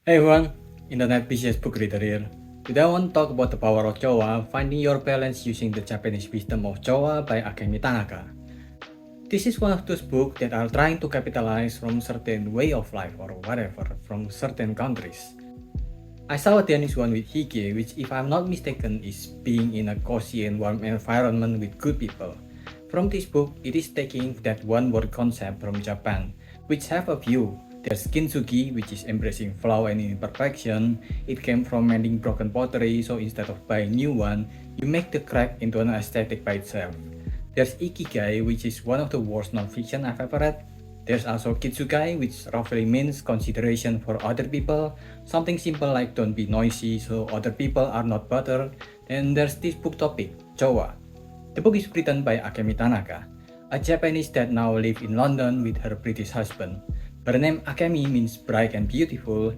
Hey everyone, Internet Business Book Reader here. Today I want to talk about the power of Chowa, finding your balance using the Japanese wisdom of Chowa by Akemi Tanaka. This is one of those books that are trying to capitalize from certain way of life or whatever from certain countries. I saw a Danish one with Hike, which if I'm not mistaken is being in a cozy and warm environment with good people. From this book, it is taking that one word concept from Japan, which have a few. There's kintsugi, which is embracing flaw and imperfection. It came from mending broken pottery, so instead of buying new one, you make the crack into an aesthetic by itself. There's ikigai, which is one of the worst non-fiction I've ever read. There's also kitsugai, which roughly means consideration for other people, something simple like don't be noisy so other people are not bothered. Then there's this book topic, Chowa. The book is written by Akemi Tanaka, a Japanese that now lives in London with her British husband. Her name Akemi means bright and beautiful,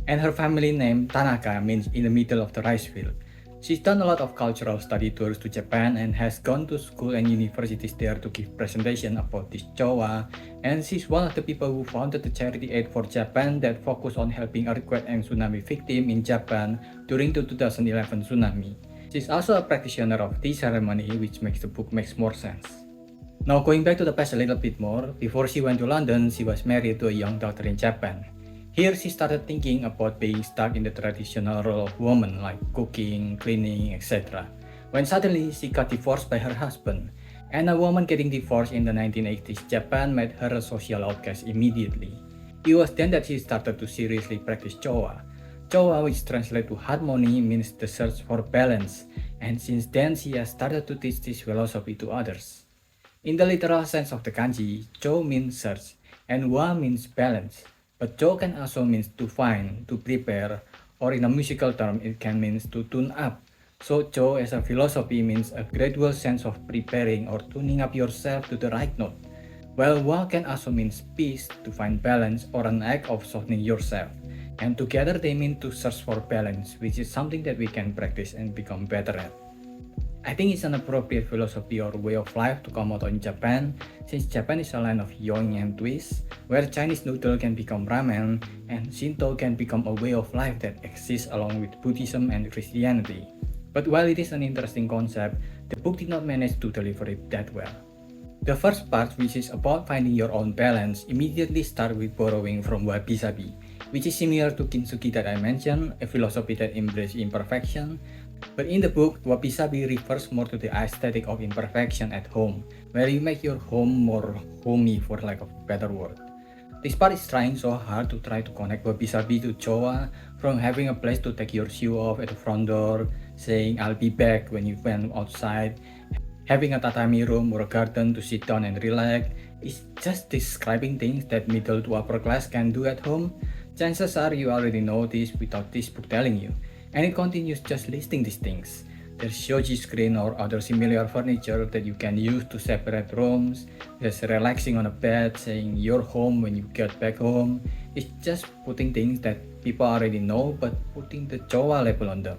and her family name Tanaka means in the middle of the rice field. She's done a lot of cultural study tours to Japan and has gone to school and universities there to give presentation about this Chowa, and she's one of the people who founded the charity Aid for Japan that focused on helping earthquake and tsunami victims in Japan during the 2011 tsunami. She's also a practitioner of tea ceremony, which makes the book makes more sense. Now going back to the past a little bit more, before she went to London, she was married to a young doctor in Japan. Here she started thinking about being stuck in the traditional role of woman like cooking, cleaning, etc. When suddenly she got divorced by her husband, and a woman getting divorced in the 1980s Japan made her a social outcast immediately. It was then that she started to seriously practice Chowa. Chowa, which translates to harmony, means the search for balance, and since then she has started to teach this philosophy to others. In the literal sense of the kanji, cho means search, and wa means balance. But cho can also mean to find, to prepare, or in a musical term it can mean to tune up. So cho as a philosophy means a gradual sense of preparing or tuning up yourself to the right note. While wa can also mean peace, to find balance, or an act of softening yourself. And together they mean to search for balance, which is something that we can practice and become better at. I think it's an appropriate philosophy or way of life to come out in Japan, since Japan is a land of yin and twist, where Chinese noodle can become ramen, and Shinto can become a way of life that exists along with Buddhism and Christianity. But while it is an interesting concept, the book did not manage to deliver it that well. The first part, which is about finding your own balance, immediately starts with borrowing from wabi-sabi, which is similar to kintsugi that I mentioned, a philosophy that embraces imperfection. But in the book, wabi-sabi refers more to the aesthetic of imperfection at home, where you make your home more homey for lack of a better word. This part is trying so hard to try to connect wabi-sabi to Chowa, from having a place to take your shoe off at the front door, saying I'll be back when you went outside, having a tatami room or a garden to sit down and relax. It's just describing things that middle to upper class can do at home. Chances are you already know this without this book telling you. And it continues just listing these things. There's shoji screen or other similar furniture that you can use to separate rooms. There's relaxing on a bed, saying you're home when you get back home. It's just putting things that people already know but putting the Chowa label on them.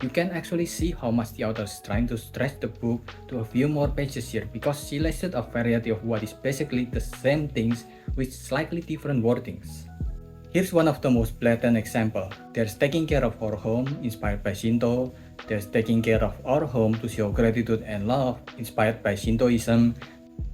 You can actually see how much the author is trying to stretch the book to a few more pages here because she listed a variety of what is basically the same things with slightly different wordings. Here's one of the most blatant examples. There's taking care of our home, inspired by Shinto. There's taking care of our home to show gratitude and love, inspired by Shintoism.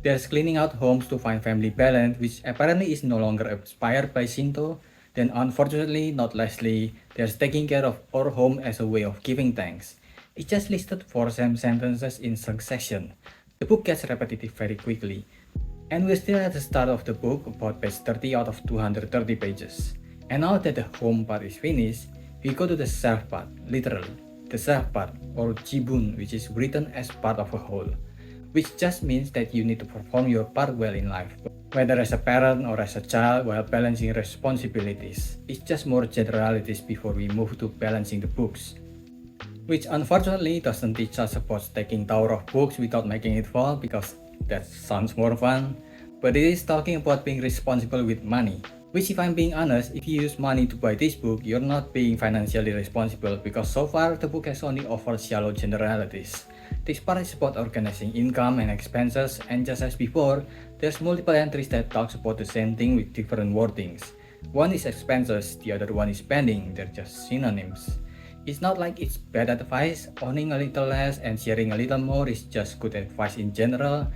There's cleaning out homes to find family balance, which apparently is no longer inspired by Shinto. Then unfortunately, not lastly, there's taking care of our home as a way of giving thanks. It just listed 4 same sentences in succession. The book gets repetitive very quickly. And we're still at the start of the book, about page 30 out of 230 pages. And now that the home part is finished, we go to the self part, literally. The self part, or jibun, which is written as part of a whole. Which just means that you need to perform your part well in life, whether as a parent or as a child while balancing responsibilities. It's just more generalities before we move to balancing the books. Which unfortunately doesn't teach us about taking tower of books without making it fall because that sounds more fun, but it is talking about being responsible with money. Which if I'm being honest, if you use money to buy this book, you're not being financially responsible because so far the book has only offered shallow generalities. This part is about organizing income and expenses, and just as before, there's multiple entries that talks about the same thing with different wordings. One is expenses, the other one is spending, they're just synonyms. It's not like it's bad advice, owning a little less and sharing a little more is just good advice in general.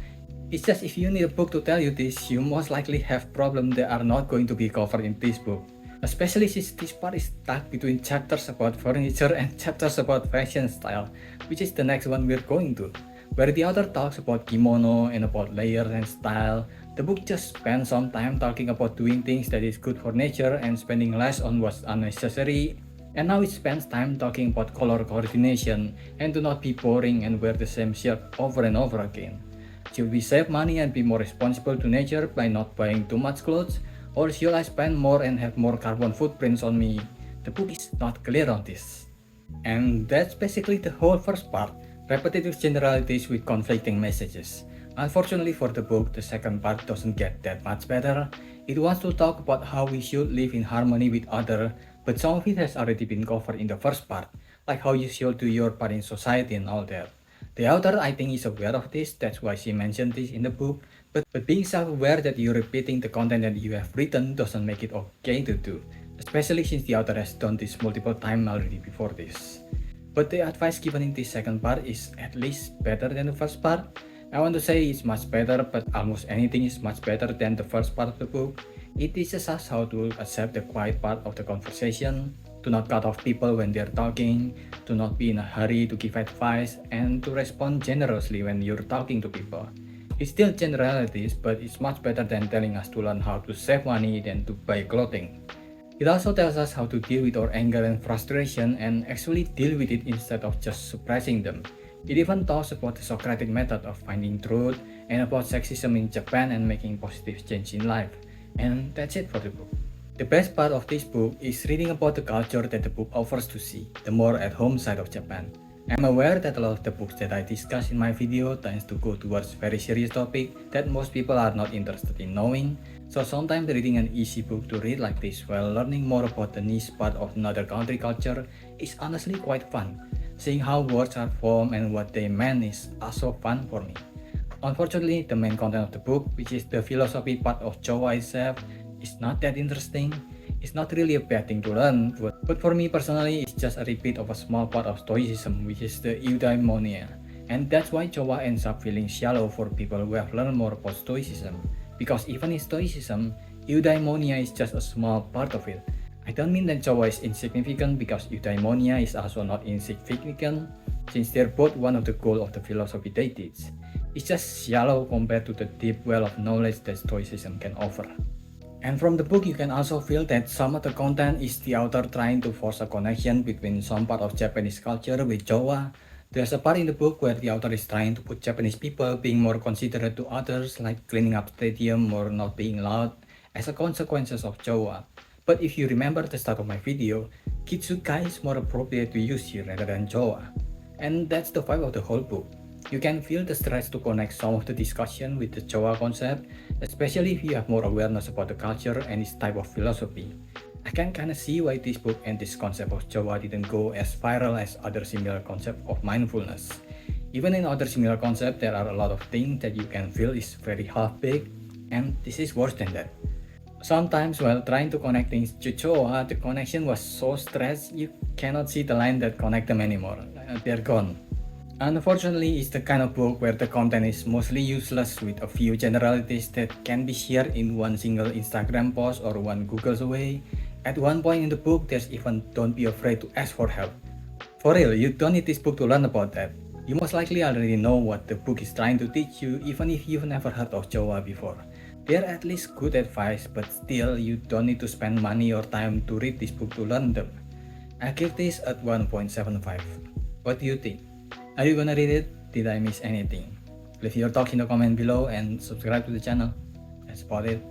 It's just if you need a book to tell you this, you most likely have problems that are not going to be covered in this book. Especially since this part is stuck between chapters about furniture and chapters about fashion style, which is the next one we're going to. Where the author talks about kimono and about layers and style, the book just spends some time talking about doing things that is good for nature and spending less on what's unnecessary. And now it spends time talking about color coordination and to not be boring and wear the same shirt over and over again. Should we save money and be more responsible to nature by not buying too much clothes? Or should I spend more and have more carbon footprints on me? The book is not clear on this. And that's basically the whole first part, repetitive generalities with conflicting messages. Unfortunately for the book, the second part doesn't get that much better. It wants to talk about how we should live in harmony with others, but some of it has already been covered in the first part, like how you should do your part in society and all that. The author, I think, is aware of this, that's why she mentioned this in the book, but being self-aware that you're repeating the content that you have written doesn't make it okay to do, especially since the author has done this multiple times already before this. But the advice given in this second part is at least better than the first part. I want to say it's much better, but almost anything is much better than the first part of the book. It teaches us how to accept the quiet part of the conversation, to not cut off people when they're talking, to not be in a hurry to give advice, and to respond generously when you're talking to people. It's still generalities, but it's much better than telling us to learn how to save money than to buy clothing. It also tells us how to deal with our anger and frustration and actually deal with it instead of just suppressing them. It even talks about the Socratic method of finding truth and about sexism in Japan and making positive change in life. And that's it for the book. The best part of this book is reading about the culture that the book offers to see, the more at-home side of Japan. I'm aware that a lot of the books that I discuss in my video tends to go towards very serious topic that most people are not interested in knowing, so sometimes reading an easy book to read like this while learning more about the niche part of another country culture is honestly quite fun. Seeing how words are formed and what they mean is also fun for me. Unfortunately, the main content of the book, which is the philosophy part of Chowa itself, is not that interesting. It's not really a bad thing to learn, but for me personally, it's just a repeat of a small part of Stoicism, which is the eudaimonia. And that's why Chowa ends up feeling shallow for people who have learned more about Stoicism. Because even in Stoicism, eudaimonia is just a small part of it. I don't mean that Chowa is insignificant because eudaimonia is also not insignificant, since they're both one of the goals of the philosophy they teach. It's just shallow compared to the deep well of knowledge that Stoicism can offer. And from the book you can also feel that some of the content is the author trying to force a connection between some part of Japanese culture with Chowa. There's a part in the book where the author is trying to put Japanese people being more considerate to others, like cleaning up stadium or not being loud, as a consequences of Chowa. But if you remember the start of my video, Kitsukai is more appropriate to use here rather than Chowa. And that's the vibe of the whole book. You can feel the stress to connect some of the discussion with the Chowa concept, especially if you have more awareness about the culture and its type of philosophy. I can kinda see why this book and this concept of Chowa didn't go as viral as other similar concepts of mindfulness. Even in other similar concepts, there are a lot of things that you can feel is very half-baked, and this is worse than that. Sometimes while trying to connect things to Chowa, the connection was so stretched you cannot see the line that connect them anymore. They're gone. Unfortunately, it's the kind of book where the content is mostly useless with a few generalities that can be shared in one single Instagram post or one Google's away. At one point in the book, there's even don't be afraid to ask for help. For real, you don't need this book to learn about that. You most likely already know what the book is trying to teach you even if you've never heard of Chowa before. They're at least good advice, but still you don't need to spend money or time to read this book to learn them. I give this at 1.75. What do you think? Are you gonna read it? Did I miss anything? Leave your thoughts in the comment below and subscribe to the channel. That's about it.